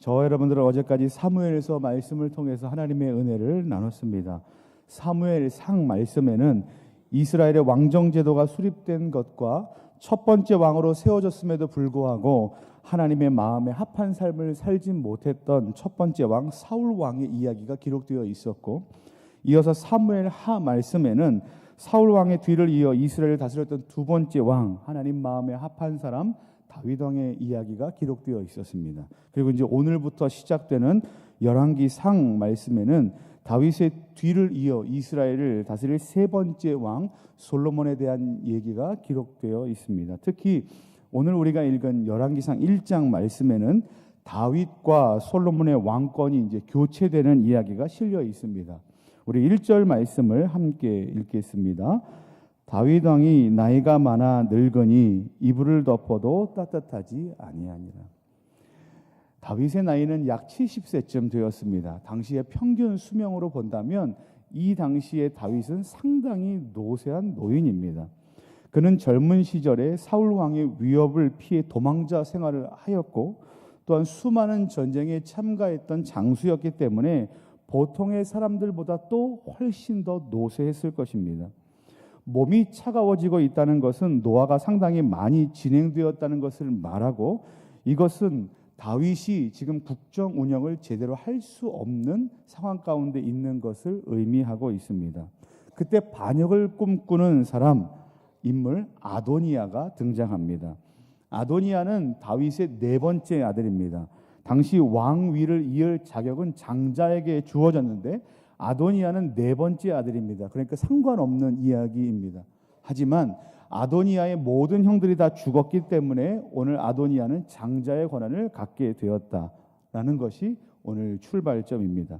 저와 여러분들은 어제까지 사무엘서 말씀을 통해서 하나님의 은혜를 나눴습니다. 사무엘상 말씀에는 이스라엘의 왕정 제도가 수립된 것과 첫 번째 왕으로 세워졌음에도 불구하고 하나님의 마음에 합한 삶을 살지 못했던 첫 번째 왕 사울 왕의 이야기가 기록되어 있었고, 이어서 사무엘 하 말씀에는 사울 왕의 뒤를 이어 이스라엘을 다스렸던 두 번째 왕, 하나님 마음에 합한 사람 다윗 왕의 이야기가 기록되어 있었습니다. 그리고 이제 오늘부터 시작되는 열왕기상 말씀에는 다윗의 뒤를 이어 이스라엘을 다스릴 세 번째 왕 솔로몬에 대한 얘기가 기록되어 있습니다. 특히 오늘 우리가 읽은 열왕기상 1장 말씀에는 다윗과 솔로몬의 왕권이 이제 교체되는 이야기가 실려 있습니다. 우리 1절 말씀을 함께 읽겠습니다. 다윗 왕이 나이가 많아 늙으니 이불을 덮어도 따뜻하지 아니하니라. 다윗의 나이는 약 70세쯤 되었습니다. 당시의 평균 수명으로 본다면 이 당시의 다윗은 상당히 노쇠한 노인입니다. 그는 젊은 시절에 사울 왕의 위협을 피해 도망자 생활을 하였고, 또한 수많은 전쟁에 참가했던 장수였기 때문에 보통의 사람들보다 또 훨씬 더 노쇠했을 것입니다. 몸이 차가워지고 있다는 것은 노화가 상당히 많이 진행되었다는 것을 말하고, 이것은 다윗이 지금 국정 운영을 제대로 할 수 없는 상황 가운데 있는 것을 의미하고 있습니다. 그때 반역을 꿈꾸는 사람, 인물 아도니아가 등장합니다. 아도니아는 다윗의 네 번째 아들입니다. 당시 왕위를 이을 자격은 장자에게 주어졌는데 아도니아는 네 번째 아들입니다. 그러니까 상관없는 이야기입니다. 하지만 아도니아의 모든 형들이 다 죽었기 때문에 오늘 아도니아는 장자의 권한을 갖게 되었다라는 것이 오늘 출발점입니다.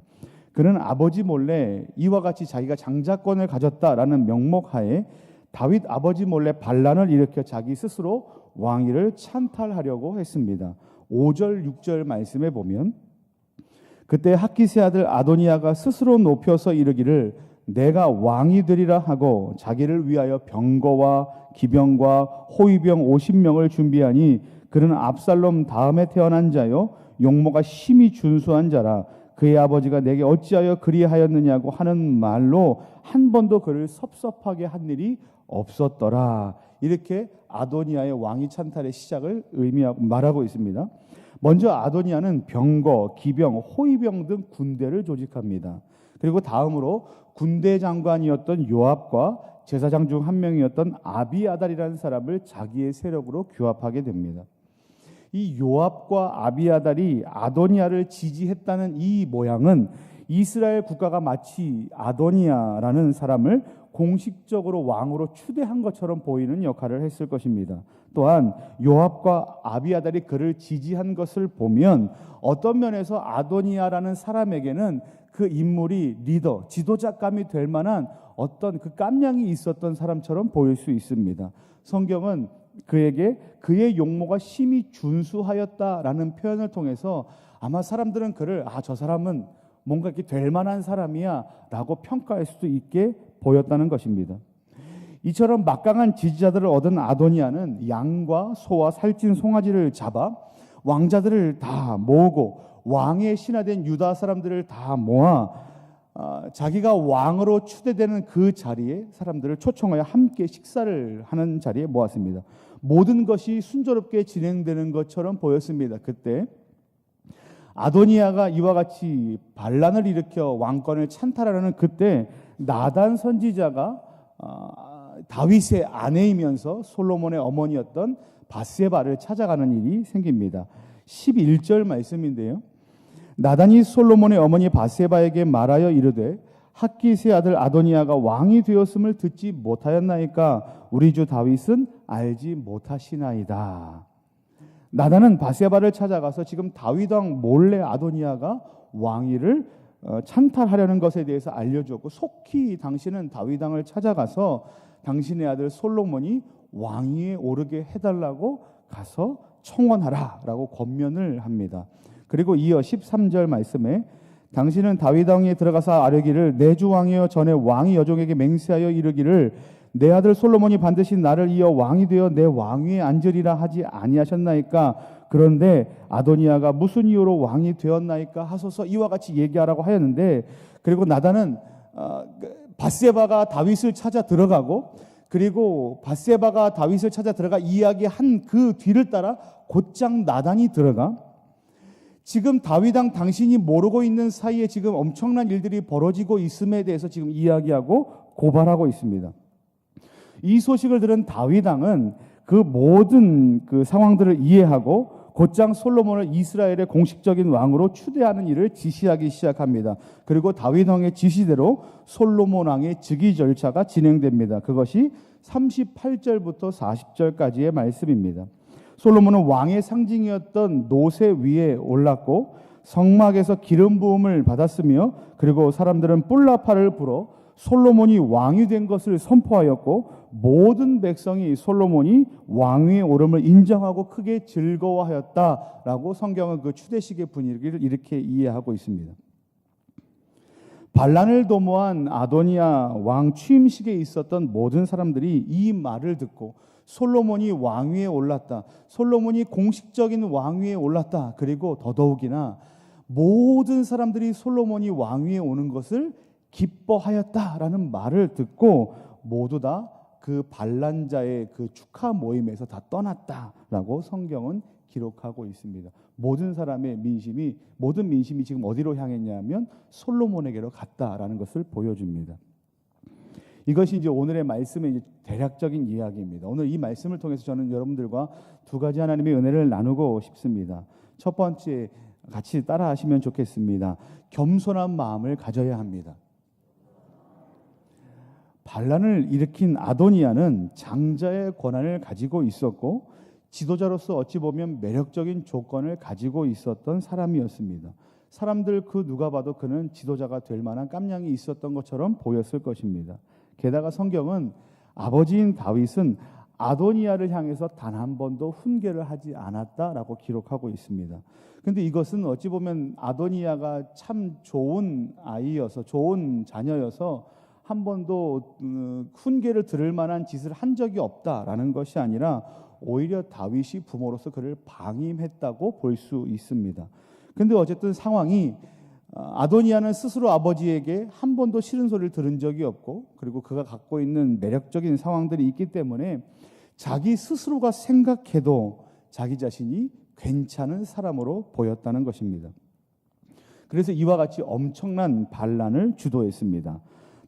그는 아버지 몰래 이와 같이 자기가 장자권을 가졌다라는 명목하에 다윗 아버지 몰래 반란을 일으켜 자기 스스로 왕위를 찬탈하려고 했습니다. 5절 6절 말씀에 보면, 그때 학기스의 아들 아도니아가 스스로 높여서 이르기를 내가 왕이 되리라 하고 자기를 위하여 병거와 기병과 호위병 50명을 준비하니 그는 압살롬 다음에 태어난 자요 용모가 심히 준수한 자라. 그의 아버지가 내게 어찌하여 그리하였느냐고 하는 말로 한 번도 그를 섭섭하게 한 일이 없었더라. 이렇게 아도니아의 왕위 찬탈의 시작을 의미하고 말하고 있습니다. 먼저 아도니아는 병거, 기병, 호위병 등 군대를 조직합니다. 그리고 다음으로 군대 장관이었던 요압과 제사장 중 한 명이었던 아비아달이라는 사람을 자기의 세력으로 규합하게 됩니다. 이 요압과 아비아달이 아도니아를 지지했다는 이 모양은 이스라엘 국가가 마치 아도니아라는 사람을 공식적으로 왕으로 추대한 것처럼 보이는 역할을 했을 것입니다. 또한 요압과 아비아달이 그를 지지한 것을 보면 어떤 면에서 아도니아라는 사람에게는 그 인물이 리더, 지도자감이 될 만한 어떤 그 깜냥이 있었던 사람처럼 보일 수 있습니다. 성경은 그에게 그의 용모가 심히 준수하였다라는 표현을 통해서 아마 사람들은 그를 저 사람은 뭔가 이렇게 될 만한 사람이야 라고 평가할 수도 있게 보였다는 것입니다. 이처럼 막강한 지지자들을 얻은 아도니아는 양과 소와 살찐 송아지를 잡아 왕자들을 다 모으고 왕의 신하된 유다 사람들을 다 모아 자기가 왕으로 추대되는 그 자리에 사람들을 초청하여 함께 식사를 하는 자리에 모았습니다. 모든 것이 순조롭게 진행되는 것처럼 보였습니다. 그때 아도니아가 이와 같이 반란을 일으켜 왕권을 찬탈하려는 그때 나단 선지자가 다윗의 아내이면서 솔로몬의 어머니였던 밧세바를 찾아가는 일이 생깁니다. 11절 말씀인데요. 나단이 솔로몬의 어머니 밧세바에게 말하여 이르되 학기스의 아들 아도니아가 왕이 되었음을 듣지 못하였나이까 우리 주 다윗은 알지 못하시나이다. 나단은 밧세바를 찾아가서 지금 다윗 왕 몰래 아도니아가 왕위를 찬탈하려는 것에 대해서 알려주었고, 속히 당신은 다윗 왕을 찾아가서 당신의 아들 솔로몬이 왕위에 오르게 해달라고 가서 청원하라라고 권면을 합니다. 그리고 이어 13절 말씀에 당신은 다윗 왕에 들어가서 아뢰기를 내 주 왕이여 전에 왕이 여종에게 맹세하여 이르기를 내 아들 솔로몬이 반드시 나를 이어 왕이 되어 내 왕위에 앉으리라 하지 아니하셨나이까 그런데 아도니아가 무슨 이유로 왕이 되었나이까 하소서 이와 같이 얘기하라고 하였는데, 그리고 나단은 밧세바가 다윗을 찾아 들어가고, 그리고 밧세바가 다윗을 찾아 들어가 이야기한 그 뒤를 따라 곧장 나단이 들어가 지금 다윗왕 당신이 모르고 있는 사이에 지금 엄청난 일들이 벌어지고 있음에 대해서 지금 이야기하고 고발하고 있습니다. 이 소식을 들은 다윗왕은 그 모든 그 상황들을 이해하고 곧장 솔로몬을 이스라엘의 공식적인 왕으로 추대하는 일을 지시하기 시작합니다. 그리고 다윗 왕의 지시대로 솔로몬 왕의 즉위 절차가 진행됩니다. 그것이 38절부터 40절까지의 말씀입니다. 솔로몬은 왕의 상징이었던 노새 위에 올랐고 성막에서 기름 부음을 받았으며, 그리고 사람들은 뿔나파를 불어 솔로몬이 왕이 된 것을 선포하였고, 모든 백성이 솔로몬이 왕위에 오름을 인정하고 크게 즐거워하였다라고 성경은 그 추대식의 분위기를 이렇게 이해하고 있습니다. 반란을 도모한 아도니아 왕 취임식에 있었던 모든 사람들이 이 말을 듣고 솔로몬이 왕위에 올랐다, 솔로몬이 공식적인 왕위에 올랐다, 그리고 더더욱이나 모든 사람들이 솔로몬이 왕위에 오는 것을 기뻐하였다라는 말을 듣고 모두 다 그 반란자의 그 축하 모임에서 다 떠났다라고 성경은 기록하고 있습니다. 모든 사람의 민심이, 모든 민심이 지금 어디로 향했냐면 솔로몬에게로 갔다라는 것을 보여줍니다. 이것이 이제 오늘의 말씀의 이제 대략적인 이야기입니다. 오늘 이 말씀을 통해서 저는 여러분들과 두 가지 하나님의 은혜를 나누고 싶습니다. 첫 번째, 같이 따라하시면 좋겠습니다. 겸손한 마음을 가져야 합니다. 반란을 일으킨 아도니아는 장자의 권한을 가지고 있었고 지도자로서 어찌 보면 매력적인 조건을 가지고 있었던 사람이었습니다. 사람들 그 누가 봐도 그는 지도자가 될 만한 깜냥이 있었던 것처럼 보였을 것입니다. 게다가 성경은 아버지인 다윗은 아도니아를 향해서 단 한 번도 훈계를 하지 않았다라고 기록하고 있습니다. 그런데 이것은 어찌 보면 아도니아가 참 좋은 아이여서, 좋은 자녀여서 한 번도 훈계를 들을 만한 짓을 한 적이 없다라는 것이 아니라 오히려 다윗이 부모로서 그를 방임했다고 볼 수 있습니다. 그런데 어쨌든 상황이, 아도니아는 스스로 아버지에게 한 번도 싫은 소리를 들은 적이 없고, 그리고 그가 갖고 있는 매력적인 상황들이 있기 때문에 자기 스스로가 생각해도 자기 자신이 괜찮은 사람으로 보였다는 것입니다. 그래서 이와 같이 엄청난 반란을 주도했습니다.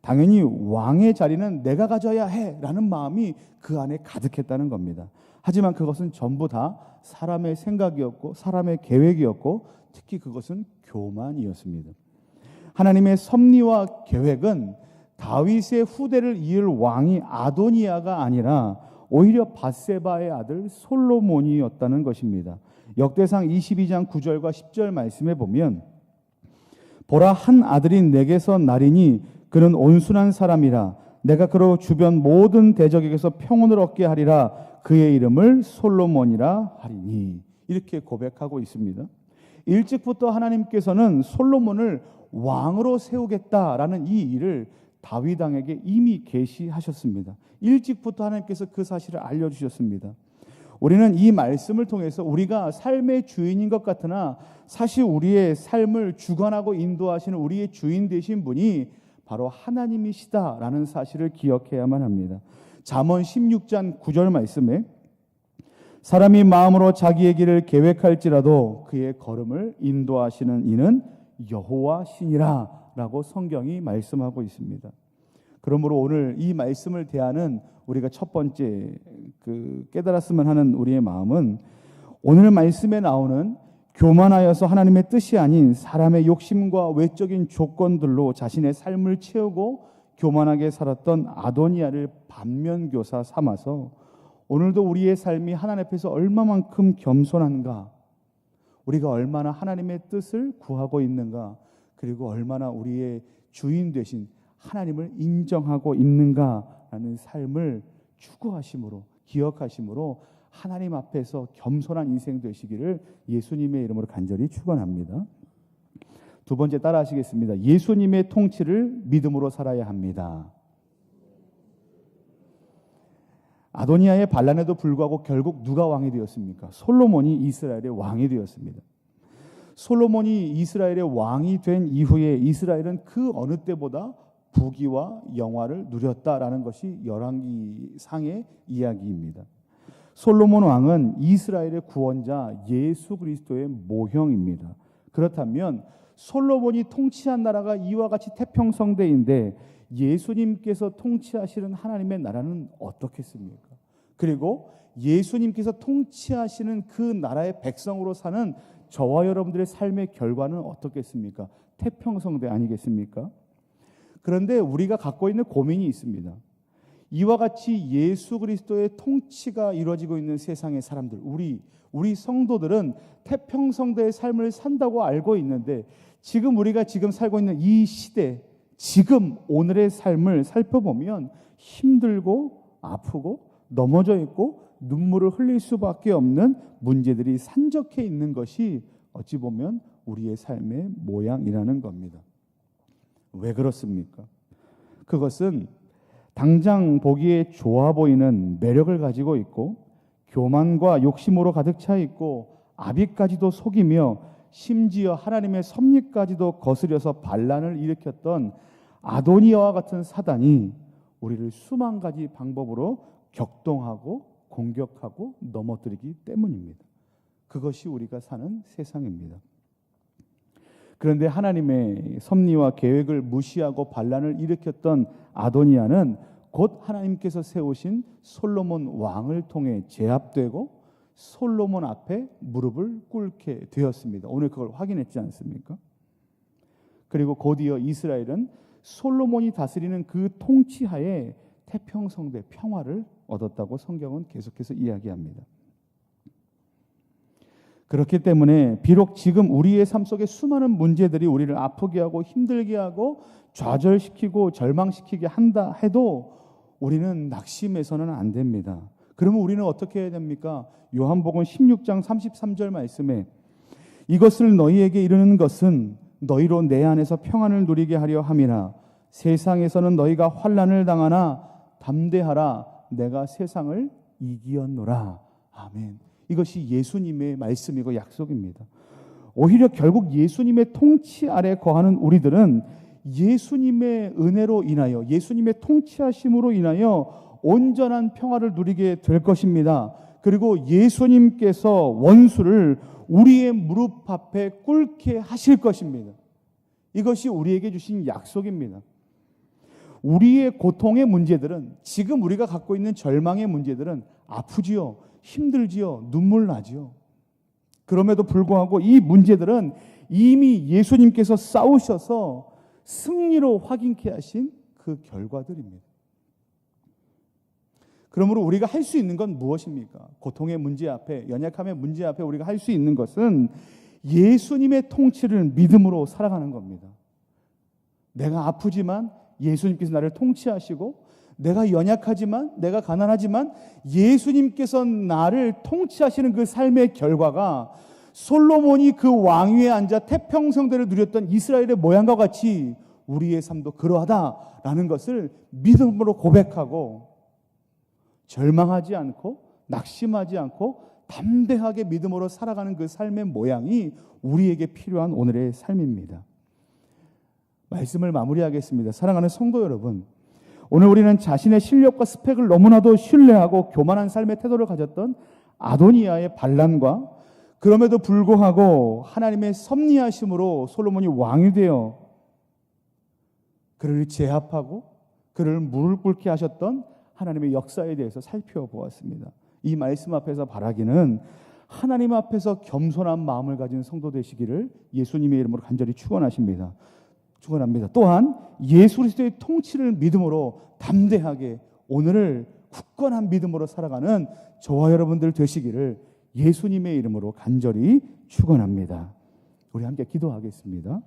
당연히 왕의 자리는 내가 가져야 해라는 마음이 그 안에 가득했다는 겁니다. 하지만 그것은 전부 다 사람의 생각이었고 사람의 계획이었고 특히 그것은 교만이었습니다. 하나님의 섭리와 계획은 다윗의 후대를 이을 왕이 아도니아가 아니라 오히려 밧세바의 아들 솔로몬이었다는 것입니다. 역대상 22장 9절과 10절 말씀에 보면, 보라, 한 아들이 내게서 나리니 그는 온순한 사람이라. 내가 그로 주변 모든 대적에게서 평온을 얻게 하리라. 그의 이름을 솔로몬이라 하리니. 이렇게 고백하고 있습니다. 일찍부터 하나님께서는 솔로몬을 왕으로 세우겠다라는 이 일을 다윗 왕에게 이미 계시하셨습니다. 일찍부터 하나님께서 그 사실을 알려주셨습니다. 우리는 이 말씀을 통해서 우리가 삶의 주인인 것 같으나 사실 우리의 삶을 주관하고 인도하시는 우리의 주인 되신 분이 바로 하나님이시다라는 사실을 기억해야만 합니다. 잠언 16장 9절 말씀에 사람이 마음으로 자기의 길을 계획할지라도 그의 걸음을 인도하시는 이는 여호와 신이라 라고 성경이 말씀하고 있습니다. 그러므로 오늘 이 말씀을 대하는 우리가 첫 번째 깨달았으면 하는 우리의 마음은, 오늘 말씀에 나오는 교만하여서 하나님의 뜻이 아닌 사람의 욕심과 외적인 조건들로 자신의 삶을 채우고 교만하게 살았던 아도니아를 반면교사 삼아서 오늘도 우리의 삶이 하나님 앞에서 얼마만큼 겸손한가, 우리가 얼마나 하나님의 뜻을 구하고 있는가, 그리고 얼마나 우리의 주인 되신 하나님을 인정하고 있는가라는 삶을 추구하심으로, 기억하심으로 하나님 앞에서 겸손한 인생 되시기를 예수님의 이름으로 간절히 축원합니다. 두 번째 따라하시겠습니다. 예수님의 통치를 믿음으로 살아야 합니다. 아도니아의 반란에도 불구하고 결국 누가 왕이 되었습니까? 솔로몬이 이스라엘의 왕이 되었습니다. 솔로몬이 이스라엘의 왕이 된 이후에 이스라엘은 그 어느 때보다 부귀와 영화를 누렸다라는 것이 열왕기상의 이야기입니다. 솔로몬 왕은 이스라엘의 구원자 예수 그리스도의 모형입니다. 그렇다면 솔로몬이 통치한 나라가 이와 같이 태평성대인데 예수님께서 통치하시는 하나님의 나라는 어떻겠습니까? 그리고 예수님께서 통치하시는 그 나라의 백성으로 사는 저와 여러분들의 삶의 결과는 어떻겠습니까? 태평성대 아니겠습니까? 그런데 우리가 갖고 있는 고민이 있습니다. 이와 같이 예수 그리스도의 통치가 이루어지고 있는 세상의 사람들, 우리 성도들은 태평성대의 삶을 산다고 알고 있는데 지금 우리가 지금 살고 있는 이 시대, 지금 오늘의 삶을 살펴보면 힘들고 아프고 넘어져 있고 눈물을 흘릴 수밖에 없는 문제들이 산적해 있는 것이 어찌 보면 우리의 삶의 모양이라는 겁니다. 왜 그렇습니까? 그것은 당장 보기에 좋아 보이는 매력을 가지고 있고 교만과 욕심으로 가득 차 있고 아비까지도 속이며 심지어 하나님의 섭리까지도 거스려서 반란을 일으켰던 아도니아와 같은 사단이 우리를 수만 가지 방법으로 격동하고 공격하고 넘어뜨리기 때문입니다. 그것이 우리가 사는 세상입니다. 그런데 하나님의 섭리와 계획을 무시하고 반란을 일으켰던 아도니아는 곧 하나님께서 세우신 솔로몬 왕을 통해 제압되고 솔로몬 앞에 무릎을 꿇게 되었습니다. 오늘 그걸 확인했지 않습니까? 그리고 곧이어 이스라엘은 솔로몬이 다스리는 그 통치하에 태평성대 평화를 얻었다고 성경은 계속해서 이야기합니다. 그렇기 때문에 비록 지금 우리의 삶 속에 수많은 문제들이 우리를 아프게 하고 힘들게 하고 좌절시키고 절망시키게 한다 해도 우리는 낙심해서는 안 됩니다. 그러면 우리는 어떻게 해야 됩니까? 요한복음 16장 33절 말씀에 이것을 너희에게 이르는 것은 너희로 내 안에서 평안을 누리게 하려 함이나 세상에서는 너희가 환난을 당하나 담대하라 내가 세상을 이기었노라. 아멘. 이것이 예수님의 말씀이고 약속입니다. 오히려 결국 예수님의 통치 아래 거하는 우리들은 예수님의 은혜로 인하여 예수님의 통치하심으로 인하여 온전한 평화를 누리게 될 것입니다. 그리고 예수님께서 원수를 우리의 무릎 앞에 꿇게 하실 것입니다. 이것이 우리에게 주신 약속입니다. 우리의 고통의 문제들은 지금 우리가 갖고 있는 절망의 문제들은 아프지요. 힘들지요. 눈물 나지요. 그럼에도 불구하고 이 문제들은 이미 예수님께서 싸우셔서 승리로 확인케 하신 그 결과들입니다. 그러므로 우리가 할 수 있는 건 무엇입니까? 고통의 문제 앞에, 연약함의 문제 앞에 우리가 할 수 있는 것은 예수님의 통치를 믿음으로 살아가는 겁니다. 내가 아프지만 예수님께서 나를 통치하시고 내가 연약하지만 내가 가난하지만 예수님께서 나를 통치하시는 그 삶의 결과가 솔로몬이 그 왕위에 앉아 태평성대를 누렸던 이스라엘의 모양과 같이 우리의 삶도 그러하다라는 것을 믿음으로 고백하고 절망하지 않고 낙심하지 않고 담대하게 믿음으로 살아가는 그 삶의 모양이 우리에게 필요한 오늘의 삶입니다. 말씀을 마무리하겠습니다. 사랑하는 성도 여러분, 오늘 우리는 자신의 실력과 스펙을 너무나도 신뢰하고 교만한 삶의 태도를 가졌던 아도니아의 반란과 그럼에도 불구하고 하나님의 섭리하심으로 솔로몬이 왕이 되어 그를 제압하고 그를 무릎 꿇게 하셨던 하나님의 역사에 대해서 살펴보았습니다. 이 말씀 앞에서 바라기는 하나님 앞에서 겸손한 마음을 가진 성도 되시기를 예수님의 이름으로 간절히 축원합니다. 또한 예수 그리스도의 통치를 믿음으로 담대하게 오늘을 굳건한 믿음으로 살아가는 저와 여러분들 되시기를 예수님의 이름으로 간절히 축원합니다. 우리 함께 기도하겠습니다.